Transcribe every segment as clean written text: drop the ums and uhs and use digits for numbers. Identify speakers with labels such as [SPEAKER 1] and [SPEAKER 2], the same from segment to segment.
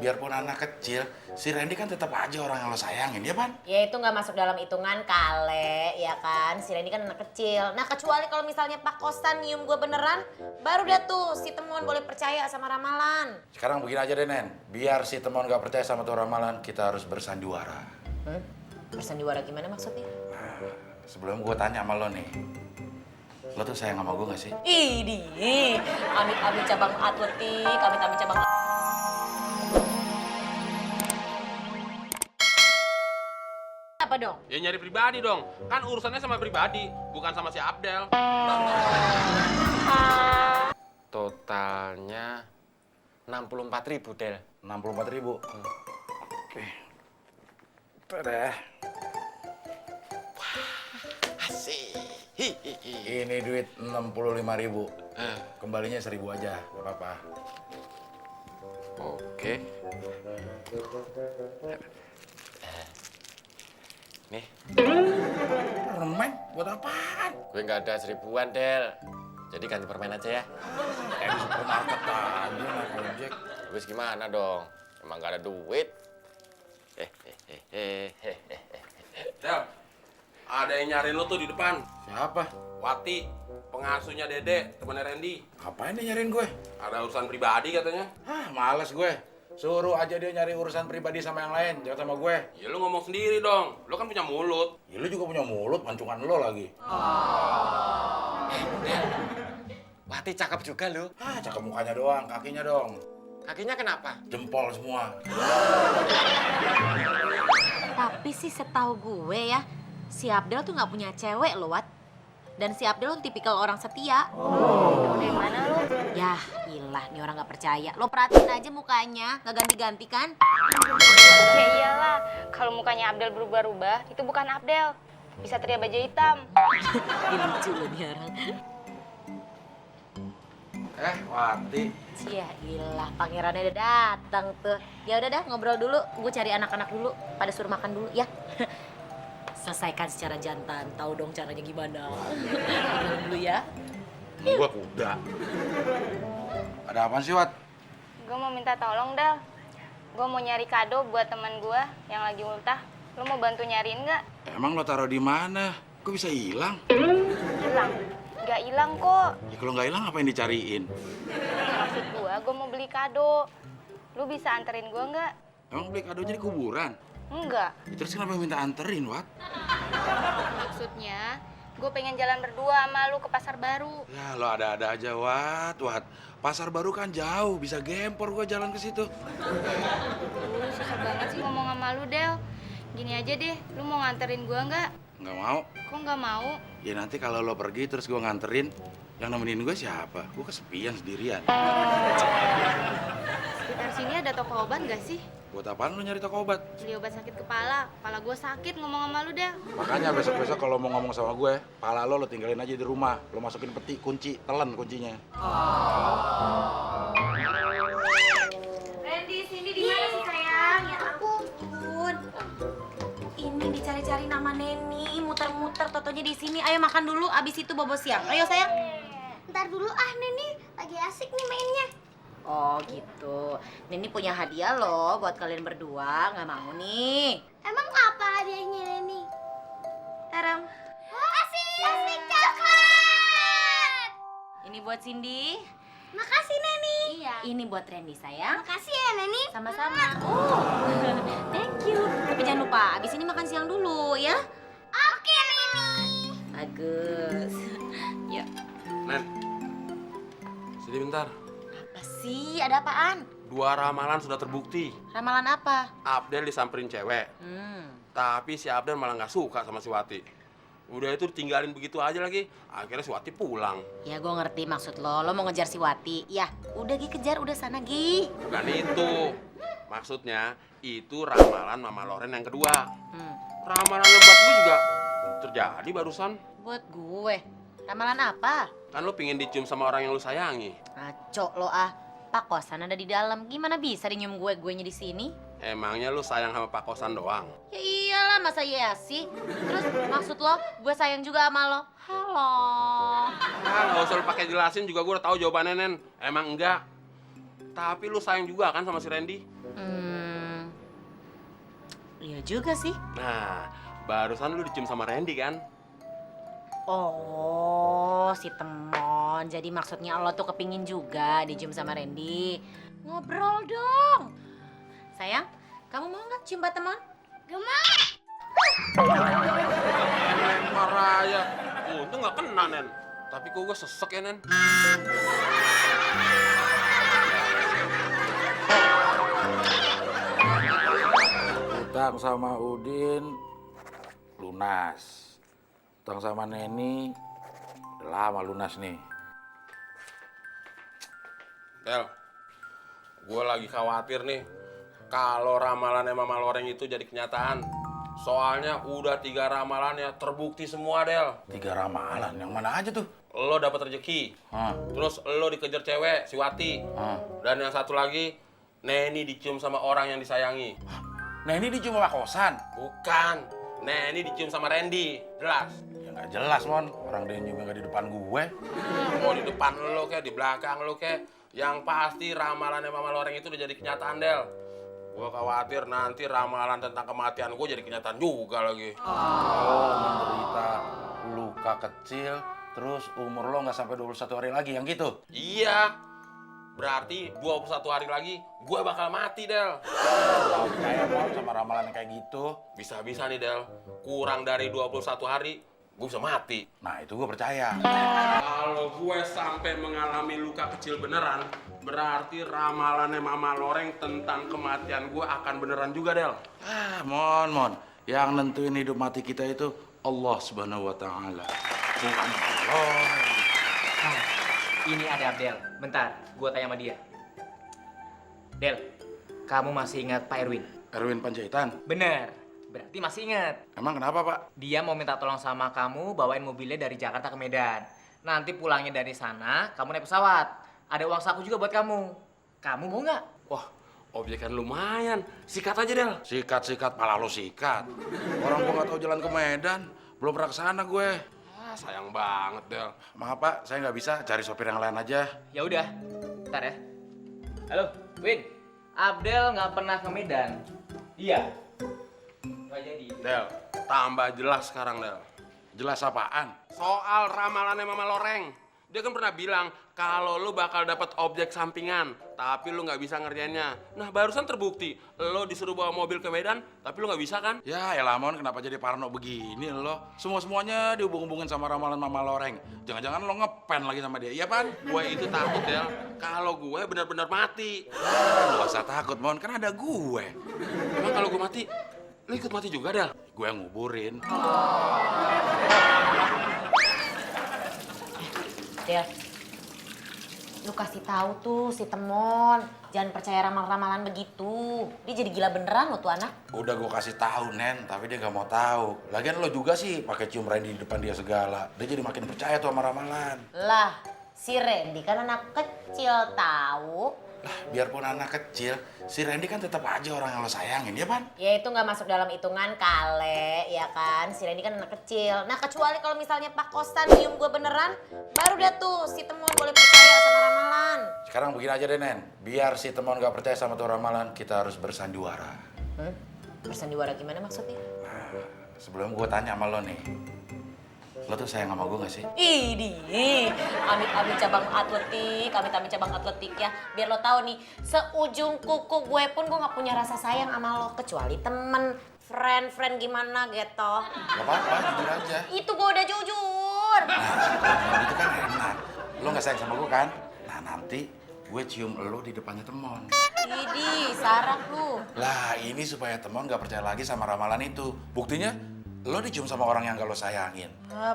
[SPEAKER 1] biarpun anak kecil, si Randy kan tetap aja orang yang lo sayangin, ya Pan?
[SPEAKER 2] Ya itu nggak masuk dalam hitungan kale, ya kan? Si Randy kan anak kecil. Nah kecuali kalau misalnya Pak Kosan nyium gue beneran, baru dah tuh si Temon boleh percaya sama ramalan.
[SPEAKER 1] Sekarang begini aja deh, Nen. Biar si Temon gak percaya sama tuh ramalan, kita harus bersandiwara.
[SPEAKER 2] Bersandiwara gimana maksudnya?
[SPEAKER 1] Nah, sebelum gue tanya sama lo nih, lo tuh sayang sama gue gak sih?
[SPEAKER 2] Idih, amit-amit cabang atletik, amit-amit cabang... Apa dong?
[SPEAKER 3] Ya nyari pribadi dong. Kan urusannya sama pribadi, bukan sama si Abdel.
[SPEAKER 4] Totalnya 64.000, Del.
[SPEAKER 1] 64.000. Oke. Itu deh.
[SPEAKER 4] Asik.
[SPEAKER 1] Ini duit 65.000. Kembalinya 1.000 aja, gak apa-apa.
[SPEAKER 4] Oke. Nih,
[SPEAKER 1] Permen? Buat apaan?
[SPEAKER 4] gue nggak ada 1.000-an, Del. Jadi ganti permen aja ya.
[SPEAKER 1] Di supermarket aja, naik ojek.
[SPEAKER 4] Terus gimana dong? Emang nggak ada duit?
[SPEAKER 3] Del, ada yang nyariin lo tuh di depan.
[SPEAKER 1] Siapa?
[SPEAKER 3] Wati, pengasuhnya Dede, temennya Randy.
[SPEAKER 1] Ngapain dia nyariin gue?
[SPEAKER 3] Ada urusan pribadi katanya.
[SPEAKER 1] Males gue. Suruh aja dia nyari urusan pribadi sama yang lain, jangan sama gue.
[SPEAKER 3] Ya lo ngomong sendiri dong, lo kan punya mulut.
[SPEAKER 1] Ya, lu juga punya mulut, mancungan lo lagi.
[SPEAKER 4] Wati cakep juga lo.
[SPEAKER 1] Cakep mukanya doang, kakinya dong.
[SPEAKER 4] Kakinya kenapa?
[SPEAKER 1] Jempol semua.
[SPEAKER 2] Tapi sih setahu gue ya, si Abdel tuh nggak punya cewek loh, Wat. Dan si Abdel tuh tipikal orang setia.
[SPEAKER 5] Dari mana lu?
[SPEAKER 2] Yah, ilah nih orang nggak percaya. Lo perhatiin aja mukanya, nggak ganti-ganti kan?
[SPEAKER 5] Ya iyalah, kalau mukanya Abdel berubah-ubah, itu bukan Abdel. Bisa teriak baju hitam.
[SPEAKER 2] Lucu loh nih orang.
[SPEAKER 1] Wati.
[SPEAKER 2] Ya ilah, pangerannya udah datang tuh. Ya udah dah, ngobrol dulu. Gue cari anak-anak dulu, pada suruh makan dulu ya. Selesaikan secara jantan, tahu dong caranya gimana. Ngobrol dulu ya.
[SPEAKER 1] Gua kuda. Ada apaan sih, Wat?
[SPEAKER 5] Gue mau minta tolong, Del. Gue mau nyari kado buat teman gue yang lagi ultah. Lu mau bantu nyariin nggak?
[SPEAKER 1] Emang lo taruh di mana? Kok bisa hilang?
[SPEAKER 5] Hilang. Nggak hilang kok.
[SPEAKER 1] Ya kalau nggak hilang ngapain dicariin?
[SPEAKER 5] Maksud gue mau beli kado. Lu bisa anterin gue nggak?
[SPEAKER 1] Emang beli kadonya di kuburan?
[SPEAKER 5] Enggak.
[SPEAKER 1] Ya, terus kenapa minta anterin, Wat?
[SPEAKER 5] Maksudnya, gue pengen jalan berdua sama lu ke pasar baru.
[SPEAKER 1] Ya lo ada-ada aja, Wat. Pasar baru kan jauh, bisa gempor gua jalan ke situ.
[SPEAKER 5] Susah banget sih ngomong sama lu, Del. Gini aja deh, lu mau nganterin gue nggak?
[SPEAKER 1] Nggak mau.
[SPEAKER 5] Kok nggak mau?
[SPEAKER 1] Ya nanti kalau lo pergi terus gua nganterin, yang nemenin gue siapa? Gua kesepian sendirian.
[SPEAKER 5] Sekitar sini ada toko obat nggak sih?
[SPEAKER 1] Buat apaan lo nyari toko obat?
[SPEAKER 5] Beli obat sakit kepala gue sakit ngomong sama lu, Del.
[SPEAKER 1] Makanya besok-besok kalau mau ngomong sama gue, pala lo tinggalin aja di rumah. Lo masukin peti kunci, telan kuncinya.
[SPEAKER 2] Randy, sini di mana sih sayang? Ya ampun. Ini dicari-cari nama Neni, muter-muter totonya di sini. Ayo makan dulu, abis itu bobo siang. Ayo sayang.
[SPEAKER 6] Ntar dulu Neni lagi asik nih mainnya.
[SPEAKER 2] Oh gitu. Neni punya hadiah loh buat kalian berdua. Nggak mau nih.
[SPEAKER 6] Emang apa hadiahnya Neni?
[SPEAKER 2] Taram.
[SPEAKER 6] Asik coklat.
[SPEAKER 2] Ini buat Cindy.
[SPEAKER 6] Makasih Neni.
[SPEAKER 2] Iya. Ini buat Randy sayang.
[SPEAKER 6] Makasih ya Neni.
[SPEAKER 2] Sama-sama. Oh, thank you. Tapi jangan lupa, abis ini makan siang dulu ya.
[SPEAKER 6] Oke Neni.
[SPEAKER 2] Bagus. Ya.
[SPEAKER 3] Nen, sini bentar.
[SPEAKER 2] Apa sih? Ada apaan?
[SPEAKER 3] 2 ramalan sudah terbukti.
[SPEAKER 2] Ramalan apa?
[SPEAKER 3] Abdel disamperin cewek. Tapi si Abdel malah nggak suka sama si Wati. Udah itu tinggalin begitu aja lagi. Akhirnya si Wati pulang.
[SPEAKER 2] Ya gue ngerti maksud lo. Lo mau ngejar si Wati. Ya udah Gi, kejar. Udah sana Gi.
[SPEAKER 3] Bukan itu. Maksudnya itu ramalan Mama Loren yang kedua. Ramalan yang buat lu juga terjadi barusan.
[SPEAKER 2] Buat gue. Ramalan apa?
[SPEAKER 3] Kan lu pingin dicium sama orang yang lu sayangi.
[SPEAKER 2] Ngaco lo ah. Pak Kosan ada di dalam. Gimana bisa dia nyium guenya di sini?
[SPEAKER 3] Emangnya lu sayang sama Pak Kosan doang?
[SPEAKER 2] Ya iyalah, masa iya sih? Terus maksud lo, gue sayang juga sama lo? Halo.
[SPEAKER 3] Ah, nggak usah lu pakai jelasin juga gue udah tahu jawabannya, Nen. Emang enggak. Tapi lu sayang juga kan sama si Randy?
[SPEAKER 2] Iya juga sih.
[SPEAKER 3] Nah, barusan lu dicium sama Randy kan?
[SPEAKER 2] Oh, si Temon. Jadi maksudnya lo tuh kepingin juga dicium sama Randy. Ngobrol dong. Sayang, kamu mau nggak cium Pak Temon?
[SPEAKER 6] Gak mau.
[SPEAKER 3] Lempar aja. Untung nggak kena, Nen. Tapi kok gue sesek ya, Nen?
[SPEAKER 1] Utang sama Udin lunas. Utang sama Neni udah lama lunas nih.
[SPEAKER 3] Del, gue lagi khawatir nih kalau ramalannya Mama Loreng itu jadi kenyataan. Soalnya udah 3 ramalannya terbukti semua, Del.
[SPEAKER 1] 3 ramalan, yang mana aja tuh?
[SPEAKER 3] Lo dapet rezeki, terus lo dikejar cewek, si Wati. Dan yang satu lagi, Neni dicium sama orang yang disayangi.
[SPEAKER 1] Neni dicium sama kosan?
[SPEAKER 3] Bukan, Neni dicium sama Randy, jelas.
[SPEAKER 1] Ya nggak jelas, Mon. Orang dia nyiumnya nggak di depan gue.
[SPEAKER 3] Mau di depan lo kek, di belakang lo kek. Yang pasti ramalannya Mama Loreng itu udah jadi kenyataan, Del. Gue khawatir nanti ramalan tentang kematian gue jadi kenyataan juga lagi.
[SPEAKER 1] Oh, menderita luka kecil, terus umur lo nggak sampai 21 hari lagi, yang gitu?
[SPEAKER 3] Iya, berarti 21 hari lagi gue bakal mati, Del.
[SPEAKER 1] Gak percaya, Mon, sama ramalan yang kayak gitu.
[SPEAKER 3] Bisa-bisa nih, Del. Kurang dari 21 hari, gue bisa mati.
[SPEAKER 1] Nah, itu gue percaya.
[SPEAKER 3] Kalau gue sampai mengalami luka kecil beneran, berarti ramalannya Mama Loreng tentang kematian gue akan beneran juga, Del.
[SPEAKER 1] Mon. Yang nentuin hidup mati kita itu Allah Subhanahu wa Ta'ala. Bukan Allah.
[SPEAKER 7] Nah, ini ada Abdel. Bentar, gua tanya sama dia. Del, kamu masih ingat Pak Erwin?
[SPEAKER 1] Erwin Panjaitan.
[SPEAKER 7] Bener, berarti masih ingat.
[SPEAKER 1] Emang kenapa, Pak?
[SPEAKER 7] Dia mau minta tolong sama kamu bawain mobilnya dari Jakarta ke Medan. Nanti pulangnya dari sana, kamu naik pesawat. Ada uang saku juga buat kamu. Kamu mau nggak?
[SPEAKER 3] Wah, objekan lumayan. Sikat aja, Del.
[SPEAKER 1] Sikat, pala lo sikat. Orang gue nggak tahu jalan ke Medan, belum pernah kesana gue.
[SPEAKER 3] Ah, sayang banget, Del.
[SPEAKER 1] Maaf, Pak, saya nggak bisa, cari sopir yang lain aja.
[SPEAKER 7] Ya udah, bentar ya. Halo, Win. Abdel nggak pernah ke Medan. Iya. Nggak jadi.
[SPEAKER 3] Del, tambah jelas sekarang, Del.
[SPEAKER 1] Jelas apaan?
[SPEAKER 3] Soal ramalannya Mama Loreng. Dia kan pernah bilang kalau lu bakal dapat objek sampingan, tapi lu nggak bisa ngerjainnya. Nah, barusan terbukti. Lo disuruh bawa mobil ke Medan, tapi lu nggak bisa kan?
[SPEAKER 1] Ya elah, Mon, kenapa jadi parno begini lo? Semua-semuanya dihubung-hubungin sama ramalan Mama Loreng. Jangan-jangan lo ngepen lagi sama dia, iya, Pan?
[SPEAKER 3] Gue itu takut, Del. Kalau gue benar-benar mati.
[SPEAKER 1] Gak usah takut, Mon, kan ada gue.
[SPEAKER 3] Emang kalau gue mati, lu ikut mati juga, Del?
[SPEAKER 1] Gue yang nguburin.
[SPEAKER 2] Del, lu kasih tahu tuh si Temon, jangan percaya ramal-ramalan begitu. Dia jadi gila beneran lo tuh anak.
[SPEAKER 1] Udah gue kasih tahu, Nen, tapi dia gak mau tahu. Lagian lo juga sih pakai cium Randy di depan dia segala. Dia jadi makin percaya tuh sama ramalan.
[SPEAKER 2] Lah, si Randy kan anak kecil tahu.
[SPEAKER 1] Lah, biarpun anak kecil, si Randy kan tetap aja orang yang lo sayangin, ya, Pan?
[SPEAKER 2] Ya itu nggak masuk dalam hitungan kale, ya kan? Si Randy kan anak kecil. Nah kecuali kalau misalnya Pak Kosan nyium gue beneran, baru dah tuh si Temon boleh percaya sama ramalan.
[SPEAKER 1] Sekarang begini aja deh, Nen. Biar si Temon gak percaya sama tuh ramalan, kita harus bersandiwara.
[SPEAKER 2] Bersandiwara gimana maksudnya?
[SPEAKER 1] Nah, sebelum gue tanya sama lo nih, lo tuh sayang sama gue gak sih?
[SPEAKER 2] Idih, amit-amit cabang atletik ya. Biar lo tahu nih, seujung kuku gue pun gue nggak punya rasa sayang sama lo kecuali temen, friend gimana gitu.
[SPEAKER 1] Gak apa-apa, jujur aja.
[SPEAKER 2] Itu gue udah jujur.
[SPEAKER 1] Nah, itu kan enak. Lo gak sayang sama gue kan? Nah, nanti gue cium lo di depannya Temon.
[SPEAKER 2] Idih, sarap lu.
[SPEAKER 1] Lah, ini supaya Temon gak percaya lagi sama ramalan itu. Buktinya, lo dicium sama orang yang gak lo sayangin.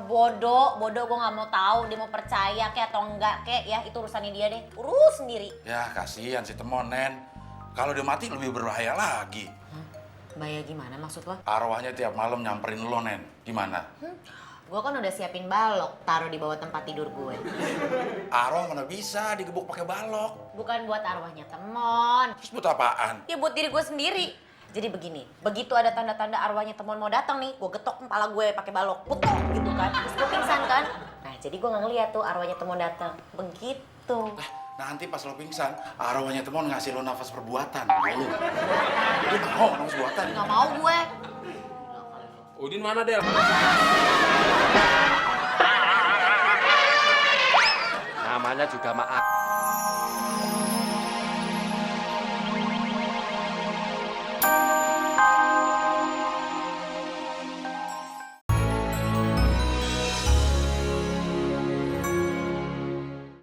[SPEAKER 2] Bodoh gue nggak mau tahu dia mau percaya kek atau enggak kek ya, itu urusannya dia deh, urus sendiri.
[SPEAKER 1] Ya, kasihan si Temon, Nen. Kalau dia mati lebih berbahaya lagi.
[SPEAKER 2] Bahaya gimana maksud lo?
[SPEAKER 1] Arwahnya tiap malam nyamperin lo, Nen. Gimana?
[SPEAKER 2] Gue kan udah siapin balok, taruh di bawah tempat tidur gue.
[SPEAKER 1] Arwah mana bisa digebuk pakai balok.
[SPEAKER 2] Bukan buat arwahnya Temon,
[SPEAKER 1] Terus buat apaan?
[SPEAKER 2] ya buat diri gue sendiri. Jadi begini, begitu ada tanda-tanda arwahnya Temon mau datang nih, gue getok kepala gue pakai balok, putok gitu kan, terus gue pingsan kan. Nah jadi gue nggak ngeliat tuh arwahnya Temon datang, begitu.
[SPEAKER 1] Nanti pas lo pingsan, arwahnya tuh mau ngasih lo nafas perbuatan. Mau lo? Dia mau nafas perbuatan.
[SPEAKER 2] Nggak mau gue.
[SPEAKER 3] Udin mana, Del?
[SPEAKER 4] Namanya juga maaf.